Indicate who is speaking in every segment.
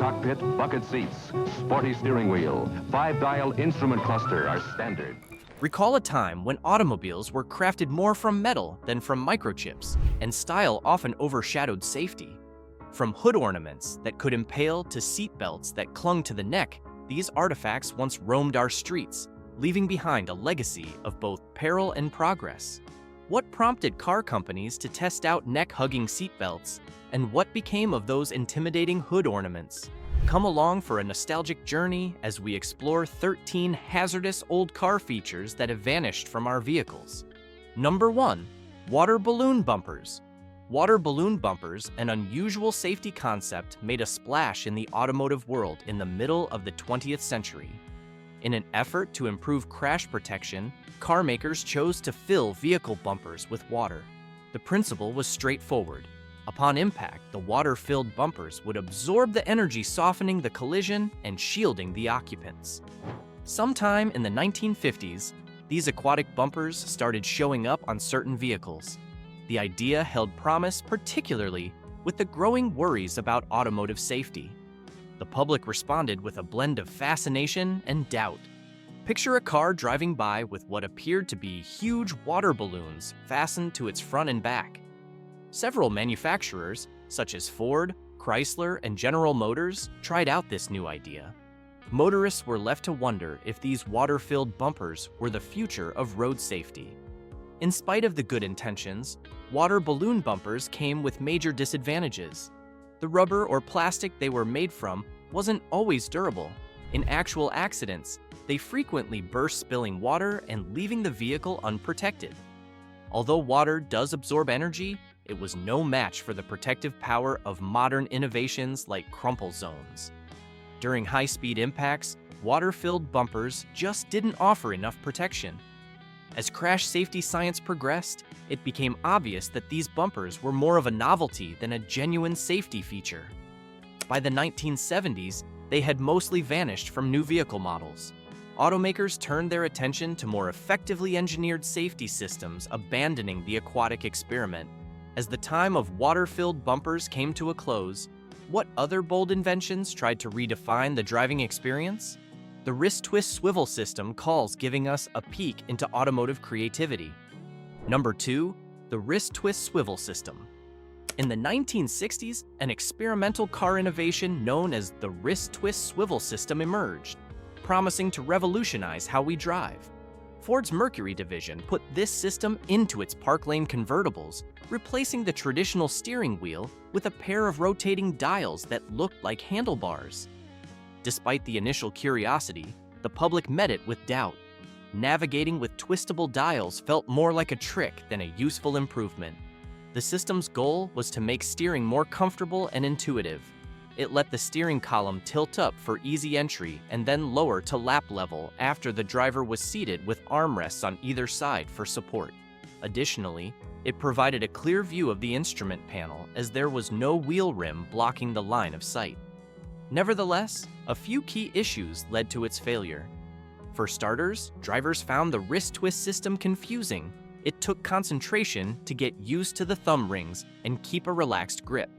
Speaker 1: cockpit, bucket seats, sporty steering wheel, 5-dial instrument cluster are standard.
Speaker 2: Recall a time when automobiles were crafted more from metal than from microchips, and style often overshadowed safety. From hood ornaments that could impale to seat belts that clung to the neck, these artifacts once roamed our streets, leaving behind a legacy of both peril and progress. What prompted car companies to test out neck-hugging seatbelts, and what became of those intimidating hood ornaments? Come along for a nostalgic journey as we explore 13 hazardous old car features that have vanished from our vehicles. Number 1. Water balloon bumpers. Water balloon bumpers, an unusual safety concept, made a splash in the automotive world in the middle of the 20th century. In an effort to improve crash protection, car makers chose to fill vehicle bumpers with water. The principle was straightforward. Upon impact, the water-filled bumpers would absorb the energy, softening the collision and shielding the occupants. Sometime in the 1950s, these aquatic bumpers started showing up on certain vehicles. The idea held promise, particularly with the growing worries about automotive safety. The public responded with a blend of fascination and doubt. Picture a car driving by with what appeared to be huge water balloons fastened to its front and back. Several manufacturers, such as Ford, Chrysler, and General Motors, tried out this new idea. Motorists were left to wonder if these water-filled bumpers were the future of road safety. In spite of the good intentions, water balloon bumpers came with major disadvantages. The rubber or plastic they were made from wasn't always durable. In actual accidents, they frequently burst, spilling water and leaving the vehicle unprotected. Although water does absorb energy, it was no match for the protective power of modern innovations like Crumple zones. During high-speed impacts, water-filled bumpers just didn't offer enough protection. As crash safety science progressed, it became obvious that these bumpers were more of a novelty than a genuine safety feature. By the 1970s, they had mostly vanished from new vehicle models. Automakers turned their attention to more effectively engineered safety systems, abandoning the aquatic experiment. As the time of water-filled bumpers came to a close, what other bold inventions tried to redefine the driving experience? The wrist-twist swivel system calls, giving us a peek into automotive creativity. Number 2. The wrist-twist swivel system. In the 1960s, an experimental car innovation known as the wrist-twist swivel system emerged, promising to revolutionize how we drive. Ford's Mercury division put this system into its Park Lane convertibles, replacing the traditional steering wheel with a pair of rotating dials that looked like handlebars. Despite the initial curiosity, the public met it with doubt. Navigating with twistable dials felt more like a trick than a useful improvement. The system's goal was to make steering more comfortable and intuitive. It let the steering column tilt up for easy entry and then lower to lap level after the driver was seated, with armrests on either side for support. Additionally, it provided a clear view of the instrument panel, as there was no wheel rim blocking the line of sight. Nevertheless, a few key issues led to its failure. For starters, drivers found the wrist twist system confusing. It took concentration to get used to the thumb rings and keep a relaxed grip.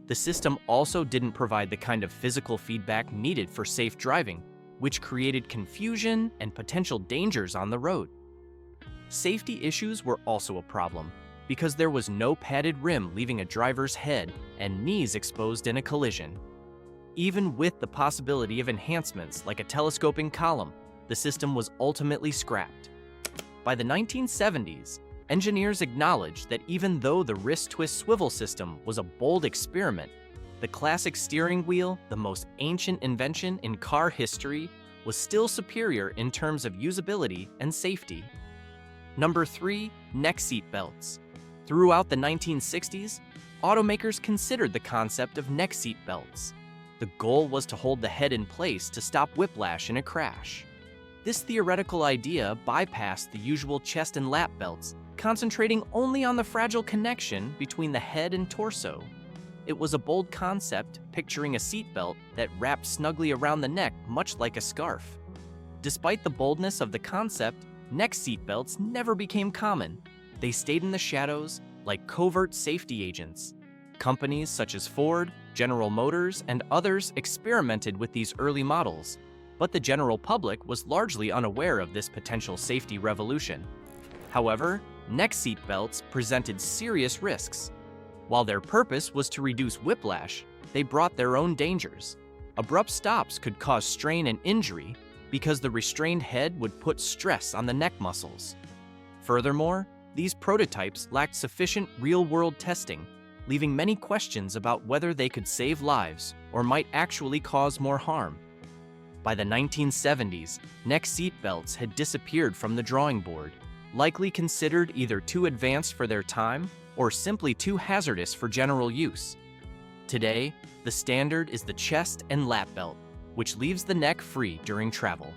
Speaker 2: The system also didn't provide the kind of physical feedback needed for safe driving, which created confusion and potential dangers on the road. Safety issues were also a problem, because there was no padded rim, leaving a driver's head and knees exposed in a collision. Even with the possibility of enhancements like a telescoping column, the system was ultimately scrapped. By the 1970s, engineers acknowledged that even though the wrist-twist swivel system was a bold experiment, the classic steering wheel, the most ancient invention in car history, was still superior in terms of usability and safety. Number 3. Neck seat belts. Throughout the 1960s, automakers considered the concept of neck seat belts. The goal was to hold the head in place to stop whiplash in a crash. This theoretical idea bypassed the usual chest and lap belts, concentrating only on the fragile connection between the head and torso. It was a bold concept, picturing a seatbelt that wrapped snugly around the neck, much like a scarf. Despite the boldness of the concept, neck seatbelts never became common. They stayed in the shadows like covert safety agents. Companies such as Ford, General Motors, and others experimented with these early models, but the general public was largely unaware of this potential safety revolution. However, neck seat belts presented serious risks. While their purpose was to reduce whiplash, they brought their own dangers. Abrupt stops could cause strain and injury because the restrained head would put stress on the neck muscles. Furthermore, these prototypes lacked sufficient real-world testing, leaving many questions about whether they could save lives or might actually cause more harm. By the 1970s, neck seat belts had disappeared from the drawing board, likely considered either too advanced for their time or simply too hazardous for general use. Today, the standard is the chest and lap belt, which leaves the neck free during travel.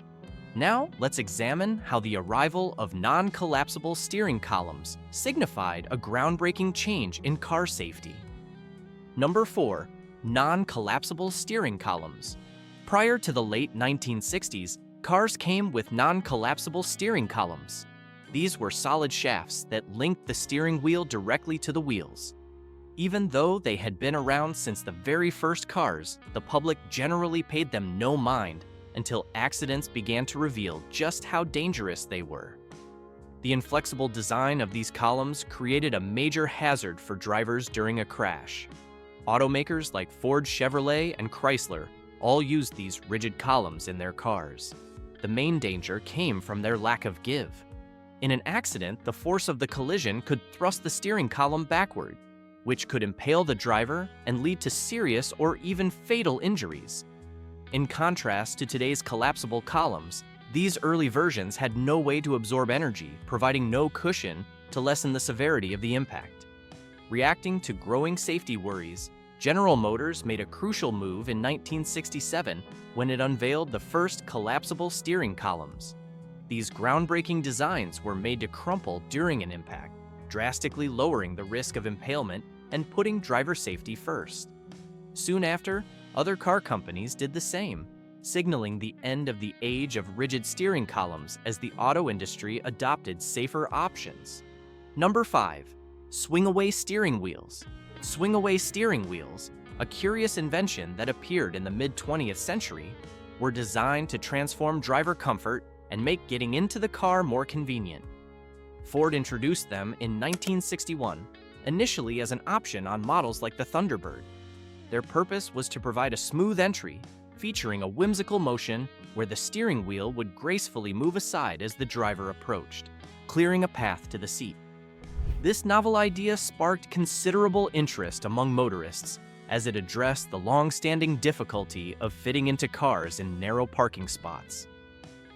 Speaker 2: Now, let's examine how the arrival of non-collapsible steering columns signified a groundbreaking change in car safety. Number 4. Non-collapsible steering columns. Prior to the late 1960s, cars came with non-collapsible steering columns. These were solid shafts that linked the steering wheel directly to the wheels. Even though they had been around since the very first cars, the public generally paid them no mind until accidents began to reveal just how dangerous they were. The inflexible design of these columns created a major hazard for drivers during a crash. Automakers like Ford, Chevrolet, and Chrysler all used these rigid columns in their cars. The main danger came from their lack of give. In an accident, the force of the collision could thrust the steering column backward, which could impale the driver and lead to serious or even fatal injuries. In contrast to today's collapsible columns, these early versions had no way to absorb energy, providing no cushion to lessen the severity of the impact. Reacting to growing safety worries, General Motors made a crucial move in 1967 when it unveiled the first collapsible steering columns. These groundbreaking designs were made to crumple during an impact, drastically lowering the risk of impalement and putting driver safety first. Soon after, other car companies did the same, signaling the end of the age of rigid steering columns as the auto industry adopted safer options. Number 5. Swing-away steering wheels. Swing-away steering wheels, a curious invention that appeared in the mid-20th century, were designed to transform driver comfort and make getting into the car more convenient. Ford introduced them in 1961, initially as an option on models like the Thunderbird. Their purpose was to provide a smooth entry, featuring a whimsical motion where the steering wheel would gracefully move aside as the driver approached, clearing a path to the seat. This novel idea sparked considerable interest among motorists as it addressed the long-standing difficulty of fitting into cars in narrow parking spots.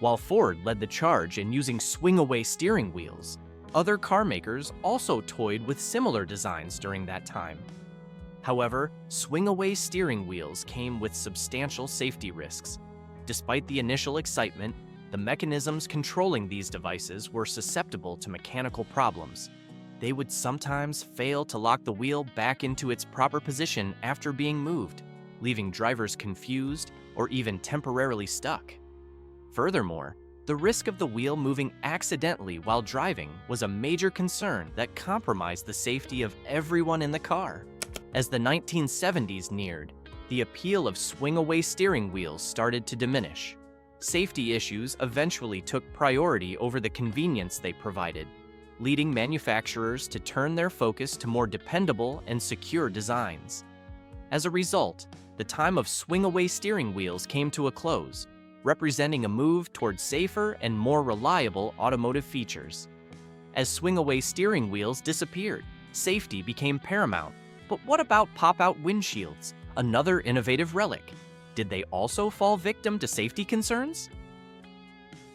Speaker 2: While Ford led the charge in using swing-away steering wheels, other car makers also toyed with similar designs during that time. However, swing-away steering wheels came with substantial safety risks. Despite the initial excitement, the mechanisms controlling these devices were susceptible to mechanical problems. They would sometimes fail to lock the wheel back into its proper position after being moved, leaving drivers confused or even temporarily stuck. Furthermore, the risk of the wheel moving accidentally while driving was a major concern that compromised the safety of everyone in the car. As the 1970s neared, the appeal of swing-away steering wheels started to diminish. Safety issues eventually took priority over the convenience they provided, leading manufacturers to turn their focus to more dependable and secure designs. As a result, the time of swing-away steering wheels came to a close, representing a move toward safer and more reliable automotive features. As swing-away steering wheels disappeared, safety became paramount. But what about pop-out windshields, another innovative relic? Did they also fall victim to safety concerns?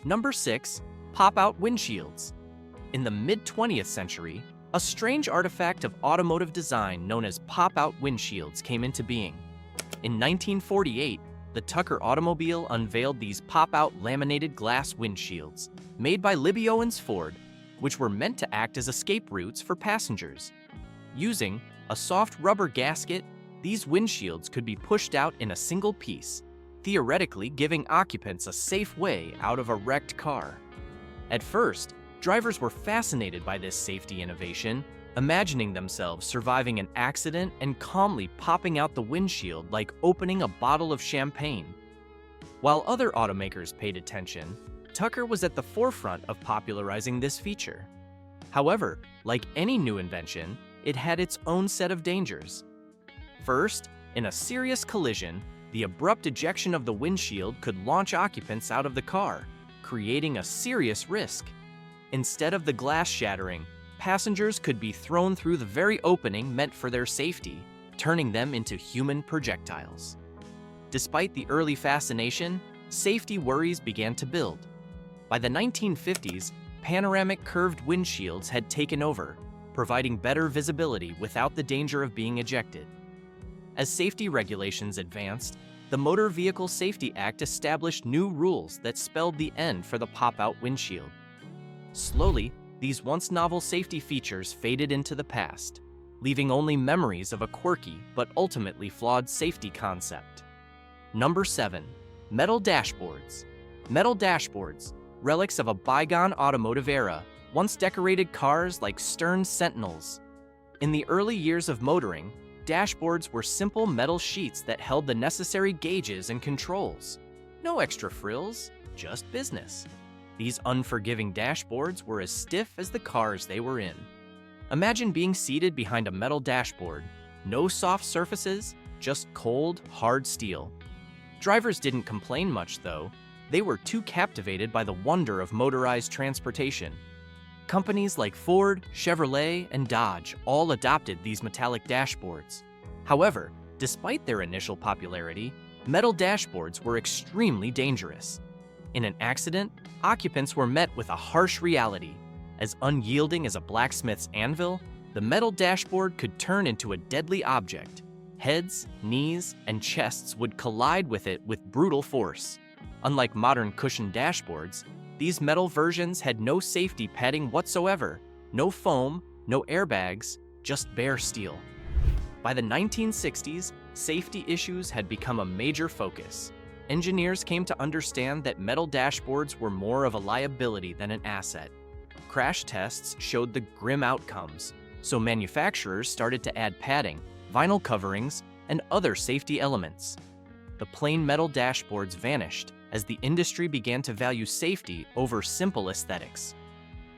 Speaker 2: Number 6. Pop-out windshields. In the mid-20th century, a strange artifact of automotive design known as pop-out windshields came into being. In 1948, the Tucker automobile unveiled these pop-out laminated glass windshields, made by Libby Owens Ford, which were meant to act as escape routes for passengers. Using a soft rubber gasket, these windshields could be pushed out in a single piece, theoretically giving occupants a safe way out of a wrecked car. At first, drivers were fascinated by this safety innovation, imagining themselves surviving an accident and calmly popping out the windshield like opening a bottle of champagne. While other automakers paid attention, Tucker was at the forefront of popularizing this feature. However, like any new invention, it had its own set of dangers. First, in a serious collision, the abrupt ejection of the windshield could launch occupants out of the car, creating a serious risk. Instead of the glass shattering, passengers could be thrown through the very opening meant for their safety, turning them into human projectiles. Despite the early fascination, safety worries began to build. By the 1950s, panoramic curved windshields had taken over, providing better visibility without the danger of being ejected. As safety regulations advanced, the Motor Vehicle Safety Act established new rules that spelled the end for the pop-out windshield. Slowly, these once novel safety features faded into the past, leaving only memories of a quirky but ultimately flawed safety concept. Number 7. Metal dashboards. Metal dashboards, relics of a bygone automotive era, once decorated cars like stern sentinels. In the early years of motoring, dashboards were simple metal sheets that held the necessary gauges and controls. No extra frills, just business. These unforgiving dashboards were as stiff as the cars they were in. Imagine being seated behind a metal dashboard. No soft surfaces, just cold, hard steel. Drivers didn't complain much, though. They were too captivated by the wonder of motorized transportation. Companies like Ford, Chevrolet, and Dodge all adopted these metallic dashboards. However, despite their initial popularity, metal dashboards were extremely dangerous. In an accident, occupants were met with a harsh reality. As unyielding as a blacksmith's anvil, the metal dashboard could turn into a deadly object. Heads, knees, and chests would collide with it with brutal force. Unlike modern cushioned dashboards, these metal versions had no safety padding whatsoever, no foam, no airbags, just bare steel. By the 1960s, safety issues had become a major focus. Engineers came to understand that metal dashboards were more of a liability than an asset. Crash tests showed the grim outcomes, so manufacturers started to add padding, vinyl coverings, and other safety elements. The plain metal dashboards vanished as the industry began to value safety over simple aesthetics.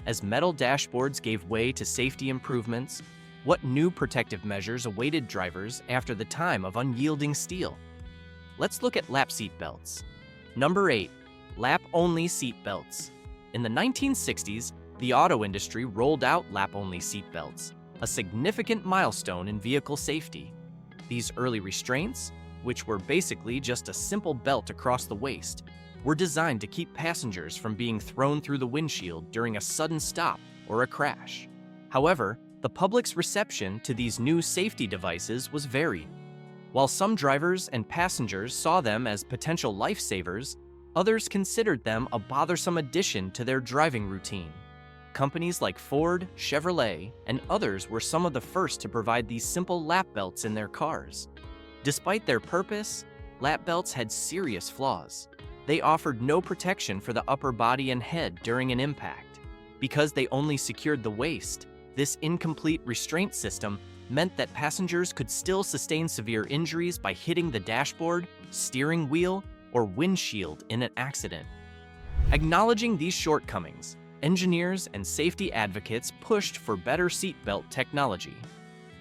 Speaker 2: As metal dashboards gave way to safety improvements, what new protective measures awaited drivers after the time of unyielding steel? Let's look at lap seat belts. Number 8. Lap-only seat belts. In the 1960s, the auto industry rolled out lap-only seat belts, a significant milestone in vehicle safety. These early restraints, which were basically just a simple belt across the waist, were designed to keep passengers from being thrown through the windshield during a sudden stop or a crash. However, the public's reception to these new safety devices was varied. While some drivers and passengers saw them as potential lifesavers, others considered them a bothersome addition to their driving routine. Companies like Ford, Chevrolet, and others were some of the first to provide these simple lap belts in their cars. Despite their purpose, lap belts had serious flaws. They offered no protection for the upper body and head during an impact. Because they only secured the waist, this incomplete restraint system meant that passengers could still sustain severe injuries by hitting the dashboard, steering wheel, or windshield in an accident. Acknowledging these shortcomings, engineers and safety advocates pushed for better seatbelt technology.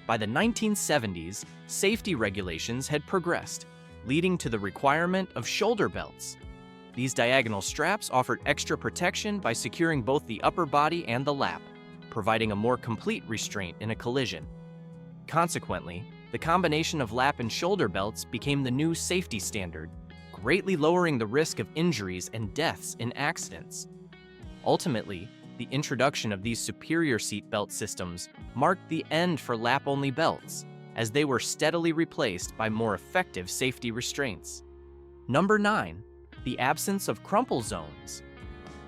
Speaker 2: By the 1970s, safety regulations had progressed, leading to the requirement of shoulder belts. These diagonal straps offered extra protection by securing both the upper body and the lap, providing a more complete restraint in a collision. Consequently, the combination of lap and shoulder belts became the new safety standard, greatly lowering the risk of injuries and deaths in accidents. Ultimately, the introduction of these superior seatbelt systems marked the end for lap-only belts, as they were steadily replaced by more effective safety restraints. Number 9. The absence of crumple zones.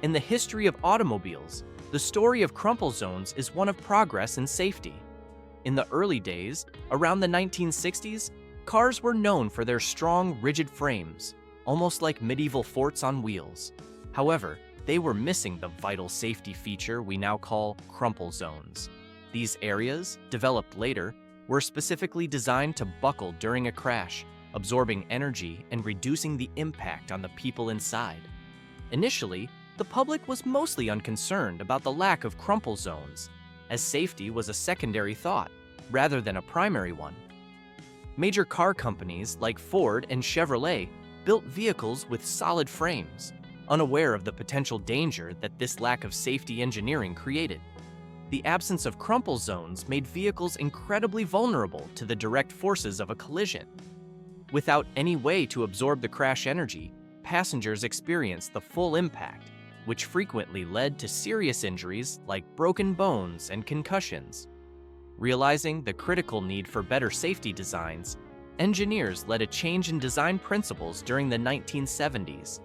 Speaker 2: In the history of automobiles, the story of crumple zones is one of progress and safety. In the early days, around the 1960s, cars were known for their strong, rigid frames, almost like medieval forts on wheels. However, they were missing the vital safety feature we now call crumple zones. These areas, developed later, were specifically designed to buckle during a crash, absorbing energy and reducing the impact on the people inside. Initially, the public was mostly unconcerned about the lack of crumple zones, as safety was a secondary thought, rather than a primary one. Major car companies like Ford and Chevrolet built vehicles with solid frames, unaware of the potential danger that this lack of safety engineering created. The absence of crumple zones made vehicles incredibly vulnerable to the direct forces of a collision. Without any way to absorb the crash energy, passengers experienced the full impact, which frequently led to serious injuries like broken bones and concussions. Realizing the critical need for better safety designs, engineers led a change in design principles during the 1970s.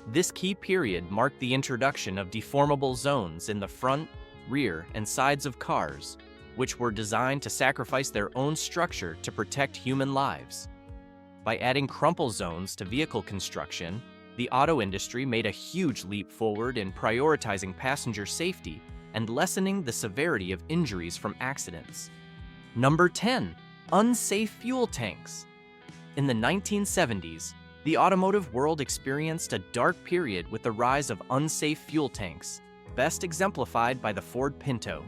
Speaker 2: This key period marked the introduction of deformable zones in the front, rear, and sides of cars, which were designed to sacrifice their own structure to protect human lives. By adding crumple zones to vehicle construction, the auto industry made a huge leap forward in prioritizing passenger safety and lessening the severity of injuries from accidents. Number 10. Unsafe fuel tanks. In the 1970s, the automotive world experienced a dark period with the rise of unsafe fuel tanks, best exemplified by the Ford Pinto.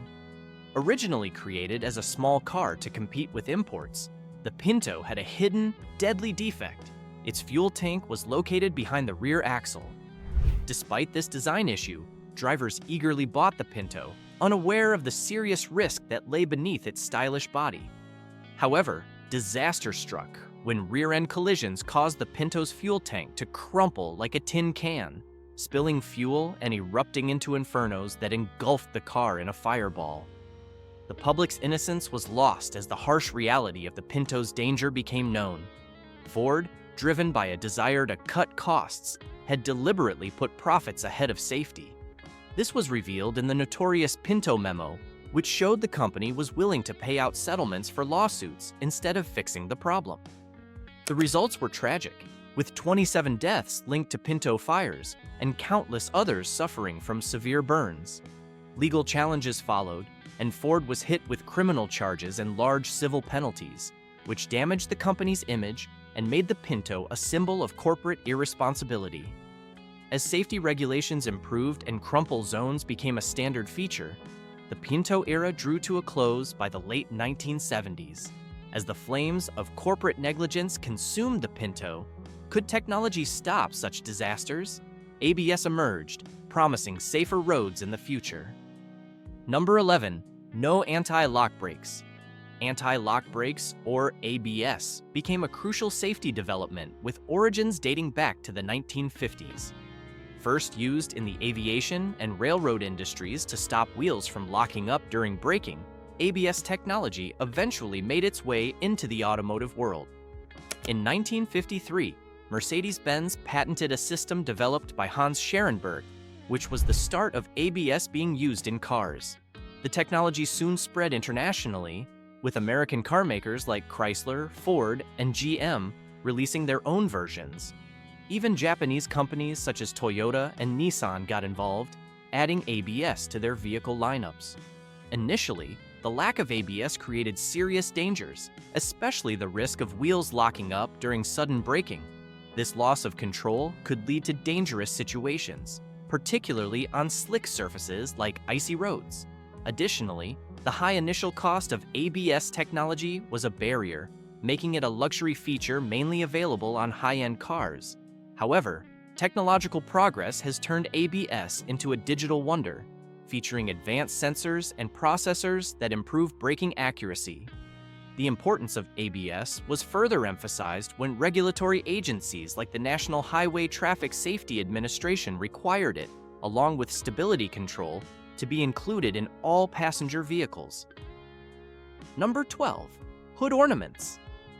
Speaker 2: Originally created as a small car to compete with imports, the Pinto had a hidden, deadly defect. Its fuel tank was located behind the rear axle. Despite this design issue, drivers eagerly bought the Pinto, unaware of the serious risk that lay beneath its stylish body. However, disaster struck when rear-end collisions caused the Pinto's fuel tank to crumple like a tin can, spilling fuel and erupting into infernos that engulfed the car in a fireball. The public's innocence was lost as the harsh reality of the Pinto's danger became known. Ford, driven by a desire to cut costs, had deliberately put profits ahead of safety. This was revealed in the notorious Pinto memo, which showed the company was willing to pay out settlements for lawsuits instead of fixing the problem. The results were tragic, with 27 deaths linked to Pinto fires and countless others suffering from severe burns. Legal challenges followed, and Ford was hit with criminal charges and large civil penalties, which damaged the company's image and made the Pinto a symbol of corporate irresponsibility. As safety regulations improved and crumple zones became a standard feature, the Pinto era drew to a close by the late 1970s. As the flames of corporate negligence consumed the Pinto, could technology stop such disasters? ABS emerged, promising safer roads in the future. Number 11. No anti-lock brakes. Anti-lock brakes, or ABS, became a crucial safety development with origins dating back to the 1950s. First used in the aviation and railroad industries to stop wheels from locking up during braking, ABS technology eventually made its way into the automotive world. In 1953, Mercedes-Benz patented a system developed by Hans Scherenberg, which was the start of ABS being used in cars. The technology soon spread internationally, with American car makers like Chrysler, Ford, and GM releasing their own versions. Even Japanese companies such as Toyota and Nissan got involved, adding ABS to their vehicle lineups. Initially, the lack of ABS created serious dangers, especially the risk of wheels locking up during sudden braking. This loss of control could lead to dangerous situations, particularly on slick surfaces like icy roads. Additionally, the high initial cost of ABS technology was a barrier, making it a luxury feature mainly available on high-end cars. However, technological progress has turned ABS into a digital wonder, featuring advanced sensors and processors that improve braking accuracy. The importance of ABS was further emphasized when regulatory agencies like the National Highway Traffic Safety Administration required it, along with stability control, to be included in all passenger vehicles. Number 12. Hood ornaments.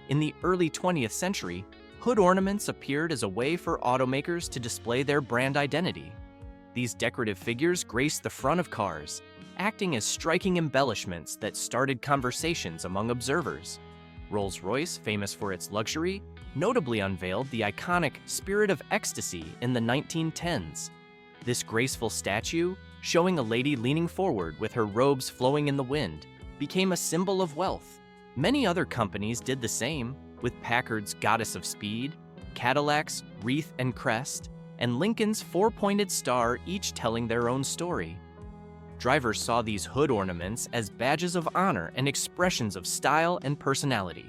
Speaker 2: In the early 20th century, hood ornaments appeared as a way for automakers to display their brand identity. These decorative figures graced the front of cars, acting as striking embellishments that started conversations among observers. Rolls-Royce, famous for its luxury, notably unveiled the iconic Spirit of Ecstasy in the 1910s. This graceful statue, showing a lady leaning forward with her robes flowing in the wind, became a symbol of wealth. Many other companies did the same, with Packard's Goddess of Speed, Cadillac's Wreath and Crest, and Lincoln's four-pointed star, each telling their own story. Drivers saw these hood ornaments as badges of honor and expressions of style and personality.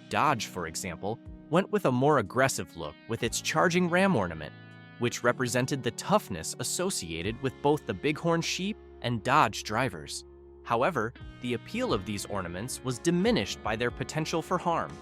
Speaker 2: Dodge, for example, went with a more aggressive look with its charging ram ornament, which represented the toughness associated with both the Bighorn sheep and Dodge drivers. However, the appeal of these ornaments was diminished by their potential for harm.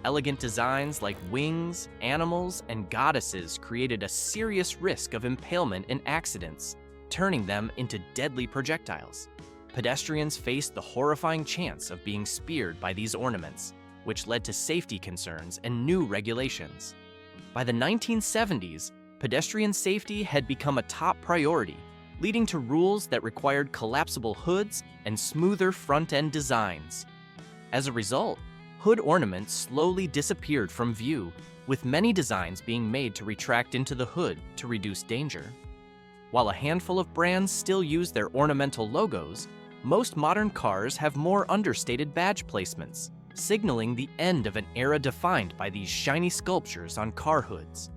Speaker 2: Elegant designs like wings, animals, and goddesses created a serious risk of impalement and accidents, turning them into deadly projectiles. Pedestrians faced the horrifying chance of being speared by these ornaments, which led to safety concerns and new regulations. By the 1970s, pedestrian safety had become a top priority, leading to rules that required collapsible hoods and smoother front-end designs. As a result, hood ornaments slowly disappeared from view, with many designs being made to retract into the hood to reduce danger. While a handful of brands still use their ornamental logos, most modern cars have more understated badge placements, signaling the end of an era defined by these shiny sculptures on car hoods.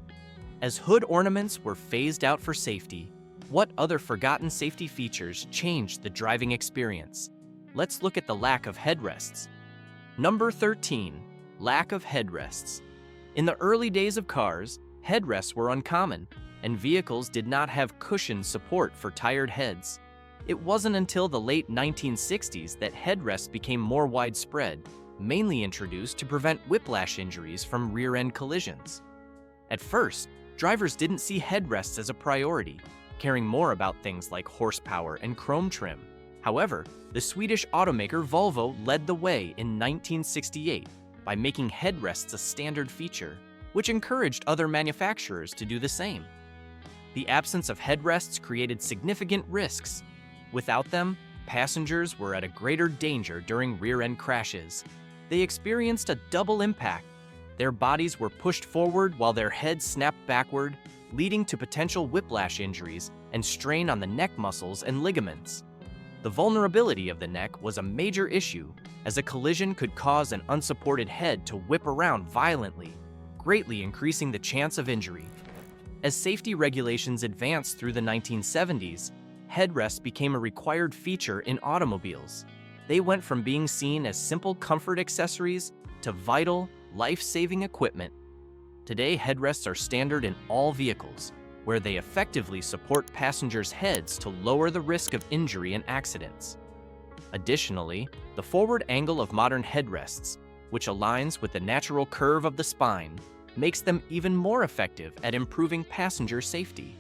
Speaker 2: As hood ornaments were phased out for safety, what other forgotten safety features changed the driving experience? Let's look at the lack of headrests. Number 13, lack of headrests. In the early days of cars, headrests were uncommon, and vehicles did not have cushioned support for tired heads. It wasn't until the late 1960s that headrests became more widespread, mainly introduced to prevent whiplash injuries from rear-end collisions. At first, drivers didn't see headrests as a priority, caring more about things like horsepower and chrome trim. However, the Swedish automaker Volvo led the way in 1968 by making headrests a standard feature, which encouraged other manufacturers to do the same. The absence of headrests created significant risks. Without them, passengers were at a greater danger during rear-end crashes. They experienced a double impact. Their bodies were pushed forward while their heads snapped backward, leading to potential whiplash injuries and strain on the neck muscles and ligaments. The vulnerability of the neck was a major issue, as a collision could cause an unsupported head to whip around violently, greatly increasing the chance of injury. As safety regulations advanced through the 1970s, headrests became a required feature in automobiles. They went from being seen as simple comfort accessories to vital, life-saving equipment. Today, headrests are standard in all vehicles, where they effectively support passengers' heads to lower the risk of injury and accidents. Additionally, the forward angle of modern headrests, which aligns with the natural curve of the spine, makes them even more effective at improving passenger safety.